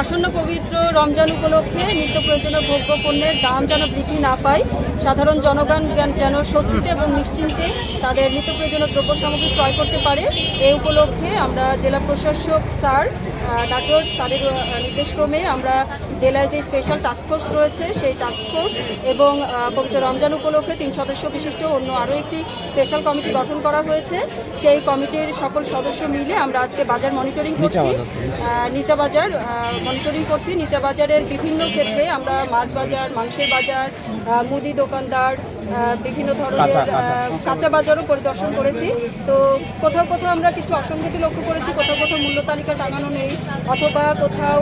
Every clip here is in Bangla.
আসন্ন পবিত্র রমজান উপলক্ষে নিত্য প্রয়োজনীয় ভোগ্য পণ্যের দাম যেন বৃদ্ধি না পায়, সাধারণ জনগণ যেন স্বস্তিতে এবং নিশ্চিন্তে তাদের নিত্য প্রয়োজনীয় দ্রব্য সামগ্রী ক্রয় করতে পারে, এই উপলক্ষে আমরা জেলা প্রশাসক স্যার ডাক্তার স্যারের নির্দেশক্রমে আমরা জেলায় যে স্পেশাল টাস্কফোর্স রয়েছে সেই টাস্কফোর্স এবং পবিত্র রমজান উপলক্ষে 3 সদস্য বিশিষ্ট অন্য আরও একটি স্পেশাল কমিটি গঠন করা হয়েছে। সেই কমিটির সকল সদস্য মিলে আমরা আজকে বাজার মনিটরিং করছি, নিচা বাজার মনিটরিং করছি। নিচা বাজারের বিভিন্ন ক্ষেত্রে আমরা মাছ বাজার, মাংসের বাজার, মুদি দোকানদার, বিভিন্ন ধরনের কাঁচা বাজারও পরিদর্শন করেছি। তো কোথাও কোথাও আমরা কিছু অসঙ্গতি লক্ষ্য করেছি, কোথাও কোথাও মূল্য তালিকা টাঙানো নেই, অথবা কোথাও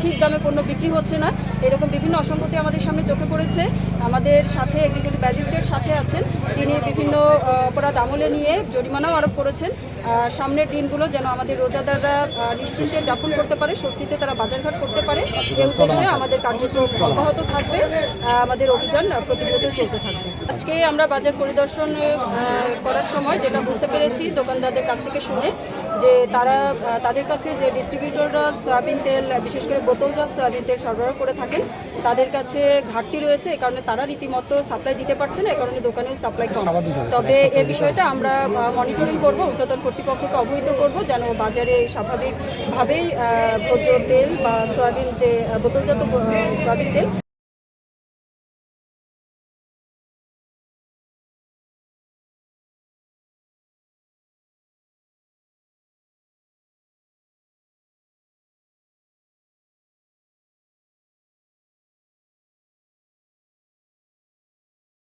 ঠিক দামে পণ্য বিক্রি হচ্ছে না, এরকম বিভিন্ন অসঙ্গতি আমাদের সামনে চোখে পড়েছে। আমাদের সাথে এক্সিকিউটিভ ম্যাজিস্ট্রেট সাথে আছেন, তিনি বিভিন্ন অপরাধ আমলে নিয়ে জরিমানাও আরোপ করেছেন। সামনের দিনগুলো যেন আমাদের রোজাদাররা নিশ্চিন্তে যাপন করতে পারে, স্বস্তিতে তারা বাজারঘাট করতে পারে, এই উদ্দেশ্যে আমাদের কার্যক্রম অব্যাহত থাকবে, আমাদের অভিযান প্রতিনিয়ত চলতে থাকবে। আজকে আমরা বাজার পরিদর্শন করার সময় যেটা বুঝতে পেরেছি দোকানদারদের কাছ থেকে শুনে, যে তাদের কাছে যে ডিস্ট্রিবিউটররা সয়াবিন তেল, বিশেষ করে বোতলজাত সয়াবিন তেল সরবরাহ করে থাকেন, তাদের কাছে ঘাটতি রয়েছে, এই কারণে তারা রীতিমতো সাপ্লাই দিতে পারছে না, এই কারণে দোকানেও সাপ্লাই কম। তবে এই বিষয়টা আমরা মনিটরিং করব, ঊর্ধ্বতন কর্তৃপক্ষকে অবহিত করব, যেন বাজারে স্বাভাবিকভাবেই ভোজ্য তেল বা সয়াবিন যে বোতলজাত সয়াবিন তেল